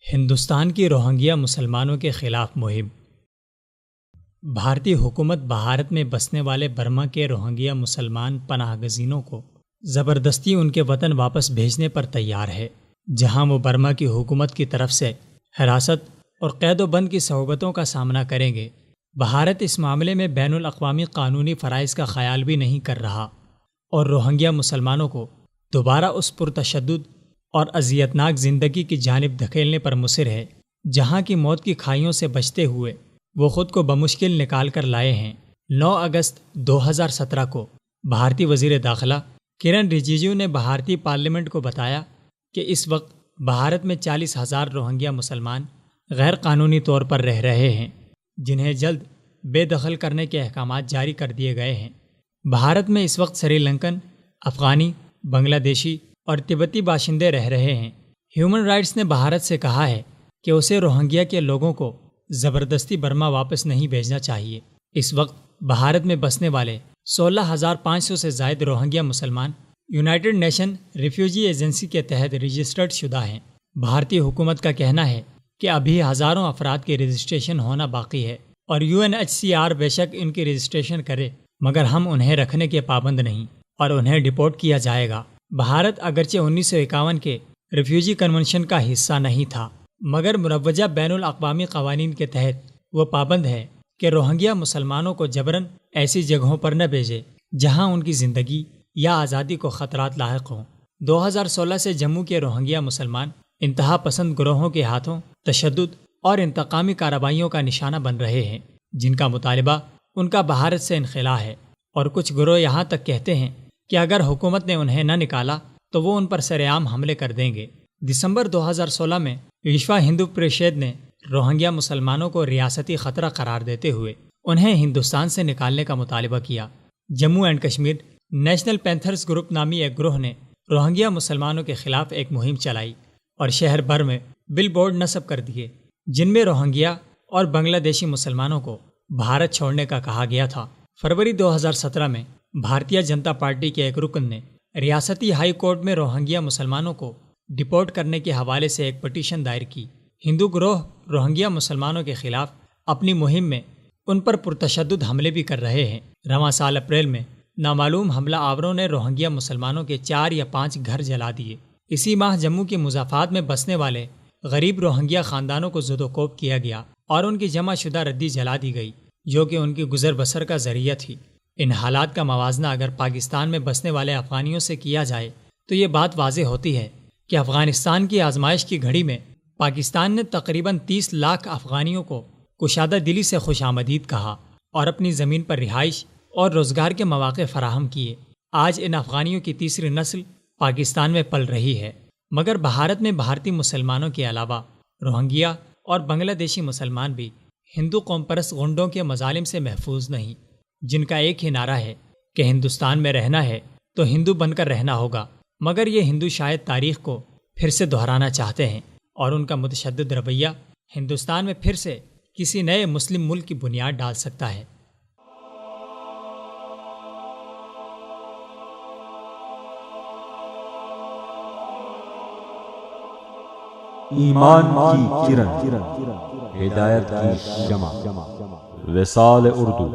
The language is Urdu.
ہندوستان کی روہنگیا مسلمانوں کے خلاف مہم۔ بھارتی حکومت بھارت میں بسنے والے برما کے روہنگیا مسلمان پناہ گزینوں کو زبردستی ان کے وطن واپس بھیجنے پر تیار ہے، جہاں وہ برما کی حکومت کی طرف سے حراست اور قید و بند کی صعوبتوں کا سامنا کریں گے۔ بھارت اس معاملے میں بین الاقوامی قانونی فرائض کا خیال بھی نہیں کر رہا اور روہنگیا مسلمانوں کو دوبارہ اس پرتشدد اور اذیتناک زندگی کی جانب دھکیلنے پر مصر ہے جہاں کی موت کی کھائیوں سے بچتے ہوئے وہ خود کو بمشکل نکال کر لائے ہیں۔ 9 اگست 2017 کو بھارتی وزیر داخلہ کرن رجیجو نے بھارتی پارلیمنٹ کو بتایا کہ اس وقت بھارت میں 40,000 روہنگیا مسلمان غیر قانونی طور پر رہ رہے ہیں، جنہیں جلد بے دخل کرنے کے احکامات جاری کر دیے گئے ہیں۔ بھارت میں اس وقت سری لنکن، افغانی، بنگلہ دیشی اور تبتی باشندے رہ رہے ہیں۔ ہیومن رائٹس نے بھارت سے کہا ہے کہ اسے روہنگیا کے لوگوں کو زبردستی برما واپس نہیں بھیجنا چاہیے۔ اس وقت بھارت میں بسنے والے 16,500 سے زائد روہنگیا مسلمان یونائیٹڈ نیشن ریفیوجی ایجنسی کے تحت رجسٹرڈ شدہ ہیں۔ بھارتی حکومت کا کہنا ہے کہ ابھی ہزاروں افراد کی رجسٹریشن ہونا باقی ہے اور UNHCR بے شک ان کی رجسٹریشن کرے، مگر ہم انہیں رکھنے کے پابند نہیں اور انہیں ڈپورٹ کیا جائے گا۔ بھارت اگرچہ 1951 کے ریفیوجی کنونشن کا حصہ نہیں تھا، مگر مروجہ بین الاقوامی قوانین کے تحت وہ پابند ہے کہ روہنگیا مسلمانوں کو جبراً ایسی جگہوں پر نہ بھیجے جہاں ان کی زندگی یا آزادی کو خطرات لاحق ہوں۔ 2016 سے جموں کے روہنگیا مسلمان انتہا پسند گروہوں کے ہاتھوں تشدد اور انتقامی کارروائیوں کا نشانہ بن رہے ہیں، جن کا مطالبہ ان کا بھارت سے انخلا ہے، اور کچھ گروہ یہاں تک کہتے ہیں کہ اگر حکومت نے انہیں نہ نکالا تو وہ ان پر سرعام حملے کر دیں گے۔ دسمبر 2016 میں وشوا ہندو پریشد نے روہنگیا مسلمانوں کو ریاستی خطرہ قرار دیتے ہوئے انہیں ہندوستان سے نکالنے کا مطالبہ کیا۔ Jammu and Kashmir national Panthers group نامی ایک گروہ نے روہنگیا مسلمانوں کے خلاف ایک مہم چلائی اور شہر بھر میں بل بورڈ نصب کر دیے، جن میں روہنگیا اور بنگلہ دیشی مسلمانوں کو بھارت چھوڑنے کا کہا گیا تھا۔ فروری 2017 میں بھارتیہ جنتا پارٹی کے ایک رکن نے ریاستی ہائی کورٹ میں روہنگیا مسلمانوں کو ڈپورٹ کرنے کے حوالے سے ایک پٹیشن دائر کی۔ ہندو گروہ روہنگیا مسلمانوں کے خلاف اپنی مہم میں ان پر پرتشدد حملے بھی کر رہے ہیں۔ رواں سال اپریل میں نامعلوم حملہ آوروں نے روہنگیا مسلمانوں کے 4 یا 5 گھر جلا دیے۔ اسی ماہ جموں کے مضافات میں بسنے والے غریب روہنگیا خاندانوں کو زد و کوب کیا گیا اور ان کی جمع شدہ ردی جلا دی گئی، جو کہ ان کی گزر بسر کا ذریعہ تھی۔ ان حالات کا موازنہ اگر پاکستان میں بسنے والے افغانیوں سے کیا جائے تو یہ بات واضح ہوتی ہے کہ افغانستان کی آزمائش کی گھڑی میں پاکستان نے تقریباً 30 لاکھ افغانیوں کو کشادہ دلی سے خوش آمدید کہا اور اپنی زمین پر رہائش اور روزگار کے مواقع فراہم کیے۔ آج ان افغانیوں کی تیسری نسل پاکستان میں پل رہی ہے، مگر بھارت میں بھارتی مسلمانوں کے علاوہ روہنگیا اور بنگلہ دیشی مسلمان بھی ہندو قوم پرست غنڈوں کے مظالم سے محفوظ نہیں، جن کا ایک ہی نعرہ ہے کہ ہندوستان میں رہنا ہے تو ہندو بن کر رہنا ہوگا، مگر یہ ہندو شاید تاریخ کو پھر سے دہرانا چاہتے ہیں اور ان کا متشدد رویہ ہندوستان میں پھر سے کسی نئے مسلم ملک کی بنیاد ڈال سکتا ہے۔ ایمان کی کرن، ہدایت کی شمع، وصال اردو۔